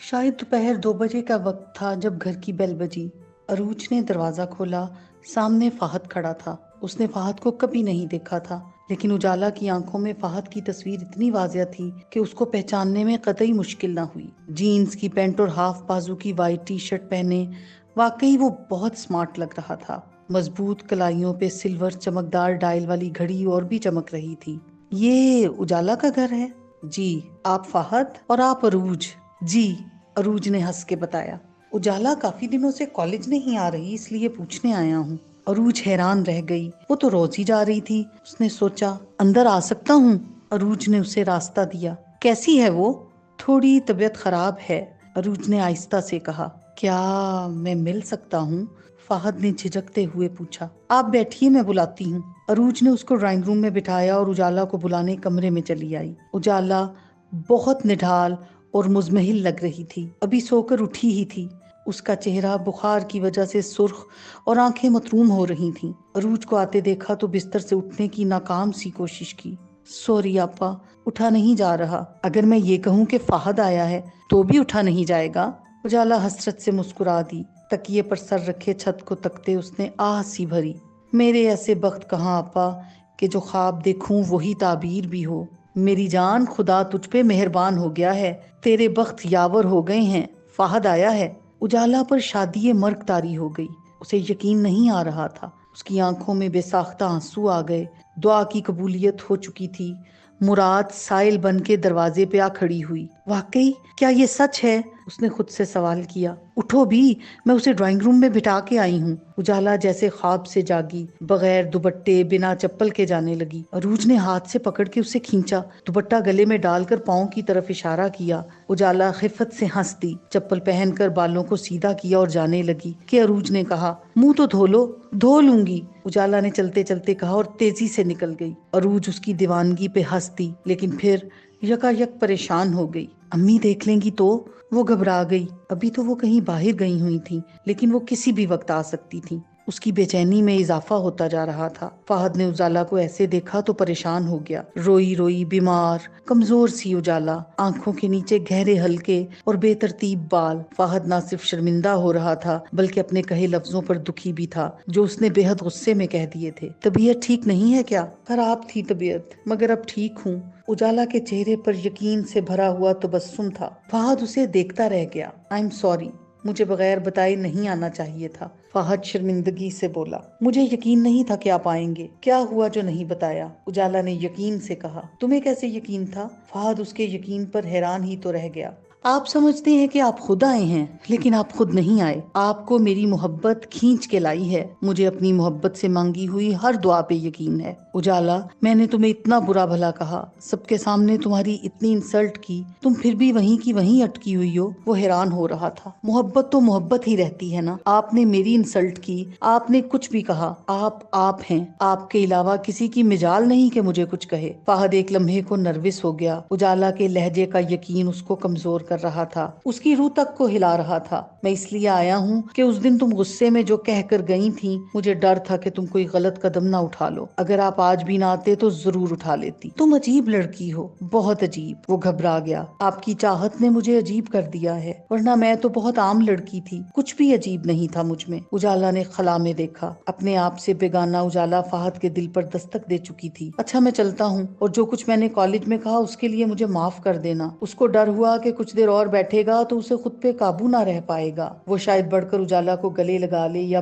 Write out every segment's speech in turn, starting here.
شاید دوپہر 2 بجے کا وقت تھا جب گھر کی بیل بجی۔ عروج نے دروازہ کھولا۔ سامنے فہد کھڑا تھا۔ اس نے فہد کو کبھی نہیں دیکھا تھا، لیکن اجالا کی آنکھوں میں فہد کی تصویر اتنی واضح تھی کہ اس کو پہچاننے میں قطعی مشکل نہ ہوئی۔ جینز کی پینٹ اور ہاف بازو کی وائٹ ٹی شرٹ پہنے واقعی وہ بہت سمارٹ لگ رہا تھا۔ مضبوط کلائیوں پہ سلور چمکدار ڈائل والی گھڑی اور بھی چمک رہی تھی۔ یہ اجالا کا گھر ہے؟ جی۔ آپ فہد اور آپ عروج؟ جی، عروج نے ہنس کے بتایا۔ اجالا کافی دنوں سے کالج نہیں آ رہی، اس لیے پوچھنے آیا ہوں۔ عروج حیران رہ گئی۔ وہ تو روز ہی جا رہی تھی۔ اس نے سوچا اندر آ سکتا ہوں؟ عروج نے اسے راستہ دیا۔ کیسی ہے وہ؟ تھوڑی طبیعت خراب ہے، عروج نے آہستہ سے کہا۔ کیا میں مل سکتا ہوں؟ فہد نے جھجکتے ہوئے پوچھا۔ آپ بیٹھیے، میں بلاتی ہوں۔ عروج نے اس کو ڈرائنگ روم میں بٹھایا اور اجالا کو بلانے کمرے میں چلی آئی۔ اجالا بہت نڈھال اور مزمحل لگ رہی تھی، ابھی سو کر اٹھی ہی تھی۔ اس کا چہرہ بخار کی وجہ سے سرخ اور آنکھیں متروم ہو رہی تھیں۔ عروج کو آتے دیکھا تو بستر سے اٹھنے کی ناکام سی کوشش کی۔ سوری آپا، اٹھا نہیں جا رہا۔ اگر میں یہ کہوں کہ فہد آیا ہے تو بھی اٹھا نہیں جائے گا؟ اجالا حسرت سے مسکرا دی۔ تکیے پر سر رکھے چھت کو تکتے اس نے آہ سی بھری۔ میرے ایسے بخت کہاں آپا کہ جو خواب دیکھوں وہی تعبیر بھی ہو۔ میری جان، خدا تجھ پہ مہربان ہو گیا ہے، تیرے بخت یاور ہو گئے ہیں، فہد آیا ہے۔ اجالا پر شادی مرگ طاری ہو گئی۔ اسے یقین نہیں آ رہا تھا۔ اس کی آنکھوں میں بے ساختہ آنسو آ گئے۔ دعا کی قبولیت ہو چکی تھی۔ مراد سائل بن کے دروازے پہ آ کھڑی ہوئی۔ واقعی کیا یہ سچ ہے؟ اس نے خود سے سوال کیا۔ اٹھو بھی، میں اسے ڈرائنگ روم میں بٹھا کے آئی ہوں۔ اجالا جیسے خواب سے جاگی، بغیر دوپٹے بنا چپل کے جانے لگی۔ عروج نے ہاتھ سے پکڑ کے اسے کھینچا، دوپٹہ گلے میں ڈال کر پاؤں کی طرف اشارہ کیا۔ اجالا خفت سے ہنس دی، چپل پہن کر بالوں کو سیدھا کیا اور جانے لگی کہ عروج نے کہا، منہ تو دھو لو۔ دھو لوں گی، اجالا نے چلتے چلتے کہا اور تیزی سے نکل گئی۔ عروج اس کی دیوانگی پہ ہنس دی، لیکن پھر یکایک پریشان ہو گئی۔ امی دیکھ لیں گی تو؟ وہ گھبرا گئی۔ ابھی تو وہ کہیں باہر گئی ہوئی تھیں، لیکن وہ کسی بھی وقت آ سکتی تھیں۔ اس کی بے چینی میں اضافہ ہوتا جا رہا تھا۔ فہد نے اجالا کو ایسے دیکھا تو پریشان ہو گیا۔ روئی روئی، بیمار، کمزور سی اجالا، آنکھوں کے نیچے گہرے ہلکے اور بے ترتیب بال۔ فہد نہ صرف شرمندہ ہو رہا تھا بلکہ اپنے کہے لفظوں پر دکھی بھی تھا جو اس نے بے حد غصے میں کہہ دیے تھے۔ طبیعت ٹھیک نہیں ہے کیا؟ خراب تھی طبیعت، مگر اب ٹھیک ہوں۔ اجالا کے چہرے پر یقین سے بھرا ہوا تبسم تھا۔ فہد اسے دیکھتا رہ گیا۔ آئی ایم سوری، مجھے بغیر بتائے نہیں آنا چاہیے تھا، فہد شرمندگی سے بولا۔ مجھے یقین نہیں تھا کہ آپ آئیں گے۔ کیا ہوا جو نہیں بتایا؟ اجالا نے یقین سے کہا۔ تمہیں کیسے یقین تھا؟ فہد اس کے یقین پر حیران ہی تو رہ گیا۔ آپ سمجھتے ہیں کہ آپ خود آئے ہیں، لیکن آپ خود نہیں آئے۔ آپ کو میری محبت کھینچ کے لائی ہے۔ مجھے اپنی محبت سے مانگی ہوئی ہر دعا پہ یقین ہے۔ اجالا، میں نے تمہیں اتنا برا بھلا کہا، سب کے سامنے تمہاری اتنی انسلٹ کی، تم پھر بھی وہیں کی وہیں اٹکی ہوئی ہو۔ وہ حیران ہو رہا تھا۔ محبت تو محبت ہی رہتی ہے نا۔ آپ نے میری انسلٹ کی، آپ نے کچھ بھی کہا، آپ ہیں۔ آپ کے علاوہ کسی کی مجال نہیں کہ مجھے کچھ کہے۔ فہد ایک لمحے کو نروس ہو گیا۔ اجالا کے لہجے کا یقین اس کو کمزور کر رہا تھا، اس کی روح تک کو ہلا رہا تھا۔ میں اس لیے آیا ہوں کہ اس دن تم غصے میں جو کہہ کر گئی تھی، مجھے ڈر تھا کہ تم کوئی غلط قدم نہ اٹھا لو۔ اگر آپ آج بھی نہ آتے تو ضرور اٹھا لیتی۔ تم عجیب لڑکی ہو، بہت عجیب۔ وہ گھبرا گیا۔ آپ کی چاہت نے مجھے عجیب کر دیا ہے، ورنہ میں تو بہت عام لڑکی تھی، کچھ بھی عجیب نہیں تھا مجھ میں۔ اجالا نے خلا میں دیکھا۔ اپنے آپ سے بیگانہ اجالا فہد کے دل پر دستک دے چکی تھی۔ اچھا میں چلتا ہوں، اور جو کچھ میں نے کالج میں کہا اس کے لیے مجھے معاف کر دینا۔ اس کو ڈر ہوا کہ کچھ دیر اور بیٹھے گا تو اسے خود پہ قابو نہ رہ پائے گا، وہ شاید بڑھ کر اجالا کو گلے لگا لے یا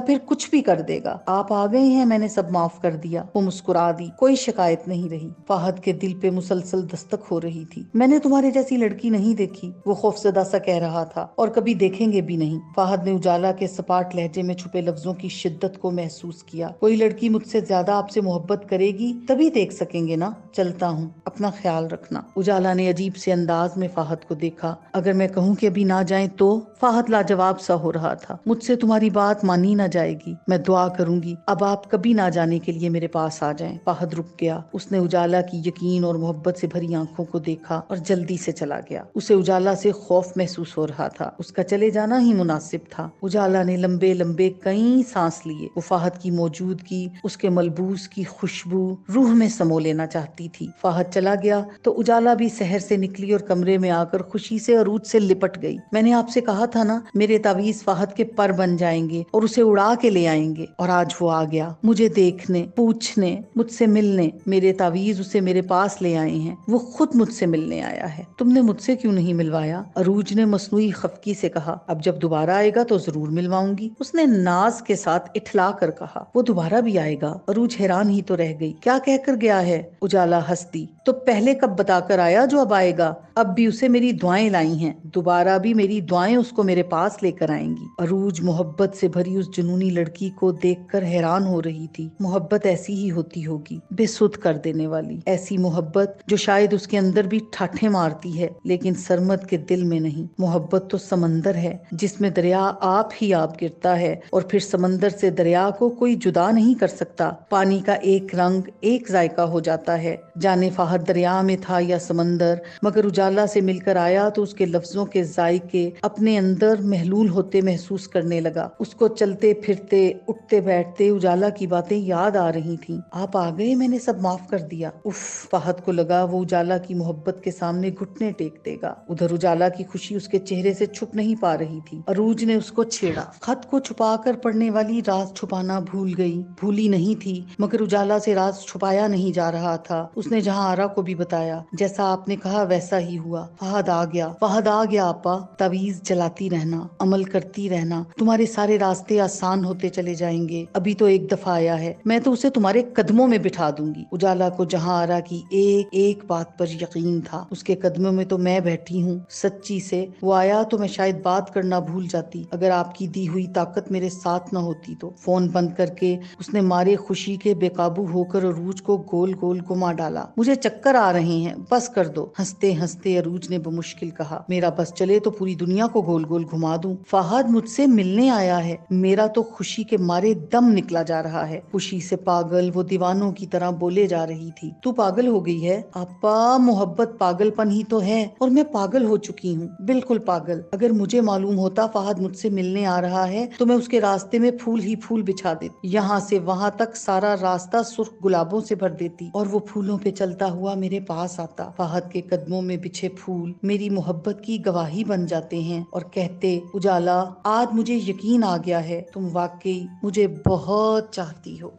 پھر کچھ بھی کر دے گا۔ آپ آ گئے ہیں، میں نے سب معاف کر دیا۔ وہ مسکرا دی۔ کوئی شکایت نہیں رہی۔ فہد کے دل پہ مسلسل دستک ہو رہی تھی۔ میں نے تمہارے جیسی لڑکی نہیں دیکھی، وہ خوفزدہ سا کہہ رہا تھا، اور کبھی دیکھیں گے بھی نہیں۔ فہد نے اجالا کے سپاٹ لہجے میں چھپے لفظوں کی شدت کو محسوس کیا۔ کوئی لڑکی مجھ سے زیادہ آپ سے محبت کرے گی تبھی دیکھ سکیں گے نا۔ چلتا ہوں، اپنا خیال رکھنا۔ اجالا نے عجیب سے انداز میں فہد کو دیکھا۔ اگر میں کہوں کہ ابھی نہ جائیں تو؟ فہد لاجواب سا ہو رہا تھا۔ مجھ سے تمہاری بات مانی نہ جائے گی، میں دعا کروں گی اب آپ کبھی نہ جانے کے لیے میرے پاس آ جائیں۔ فہد رک گیا۔ اس نے اجالا کی یقین اور محبت سے بھری آنکھوں کو دیکھا اور جلدی سے چلا گیا۔ اسے اجالا سے خوف محسوس ہو رہا تھا۔ اس کا چلے جانا ہی مناسب تھا۔ اجالا نے لمبے لمبے کئی سانس لیے۔ وہ فہد کی موجودگی، اس کے ملبوس کی خوشبو روح میں سمو لینا چاہتی تھی۔ فہد چلا گیا تو اجالا بھی سحر سے نکلی اور کمرے میں آ کر کر خوشی سے عروج سے لپٹ گئی۔ میں نے آپ سے کہا تھا نا میرے تعویذ فہد کے پر بن جائیں گے اور اسے اڑا کے لے آئیں گے، اور آج وہ آ گیا مجھے دیکھنے، پوچھنے، مجھ سے ملنے۔ میرے تعویذ اسے میرے پاس لے آئے ہیں، وہ خود مجھ سے ملنے آیا ہے۔ تم نے مجھ سے کیوں نہیں ملوایا؟ عروج نے مصنوعی خفگی سے کہا۔ اب جب دوبارہ آئے گا تو ضرور ملواؤں گی، اس نے ناز کے ساتھ اٹھلا کر کہا۔ وہ دوبارہ بھی آئے گا؟ عروج حیران ہی تو رہ گئی۔ کیا کہہ کر گیا ہے؟ اجالا ہنس دی۔ تو پہلے کب بتا کر آیا جو اب آئے گا؟ اب بھی اسے میری دعائیں لائی ہیں، دوبارہ بھی میری دعائیں اس کو میرے پاس لے کر آئیں گی۔ عروج محبت سے بھری اس جنونی لڑکی کو دیکھ کر حیران ہو رہی تھی۔ محبت ایسی ہی ہوتی ہوگی، بے سدھ کر دینے والی، ایسی محبت جو شاید اس کے اندر بھی ٹھاٹھیں مارتی ہے لیکن سرمد کے دل میں نہیں۔ محبت تو سمندر ہے جس میں دریا آپ ہی آپ گرتا ہے، اور پھر سمندر سے دریا کو کوئی جدا نہیں کر سکتا۔ پانی کا ایک رنگ ایک ذائقہ ہو جاتا ہے، جانے فہد دریا میں تھا یا سمندر، مگر اجالا سے مل کر آیا تو اس کے لفظوں کے ذائقے اپنے اندر محلول ہوتے محسوس کرنے لگا۔ اس کو چلتے پھرتے اٹھتے بیٹھتے اجالا کی باتیں یاد آ رہی تھیں۔ آپ آ گئے، میں نے سب معاف کر دیا۔ اف، فہد کو لگا وہ اجالا کی محبت کے سامنے گھٹنے ٹیک دے گا۔ ادھر اجالا کی خوشی اس کے چہرے سے چھپ نہیں پا رہی تھی۔ عروج نے اس کو چھیڑا۔ خط کو چھپا کر پڑھنے والی راز چھپانا بھولی نہیں تھی، مگر اجالا سے راز چھپایا نہیں جا رہا تھا۔ اس نے جہاں آرا کو بھی بتایا، جیسا آپ نے کہا ویسا ہی ہوا۔ فہد آ گیا آپا، تعویذ جلاتی رہنا، عمل کرتی رہنا، تمہارے سارے راستے آسان ہوتے چلے جائیں گے۔ ابھی تو ایک دفعہ آیا ہے، میں تو اسے تمہارے قدموں میں بٹھا دوں گی۔ اجالا کو جہاں آرا کی ایک ایک بات پر یقین تھا، اس کے قدموں میں تو میں بیٹھی ہوں۔ سچی سے وہ آیا تو میں شاید بات کرنا بھول جاتی، اگر آپ کی دی ہوئی طاقت میرے ساتھ نہ ہوتی تو۔ فون بند کر کے اس نے مارے خوشی کے بے قابو ہو کر عروج کو گول گول گھما ڈالا۔ مجھے چکر آ رہے ہیں، بس کر دو۔ ہنستے ہنستے عروج نے بمشکل کہا، میرا بس چلے تو پوری دنیا کو گول گول گھما دوں۔ فہد مجھ سے ملنے آیا ہے، میرا تو خوشی کے مارے دم نکلا جا رہا ہے۔ خوشی سے پاگل وہ دیوانوں کی طرح بولے جا رہی تھی۔ تو پاگل ہو گئی ہے آپا، محبت پاگل پن ہی تو ہے، اور میں پاگل ہو چکی ہوں، بالکل پاگل۔ اگر مجھے معلوم ہوتا فہد مجھ سے ملنے آ رہا ہے تو میں اس کے راستے میں پھول ہی پھول بچھا دیتی، یہاں سے وہاں تک سارا راستہ سرخ گلابوں سے بھر دیتی، اور وہ پھولوں پہ چلتا ہوا میرے پاس آتا۔ فہد کے قدموں میں بچھے پھول میری محبت کی گواہی بن جاتے ہیں اور کہتے، اجالا آج مجھے یقین آ گیا ہے، تم واقعی مجھے بہت چاہتی ہو۔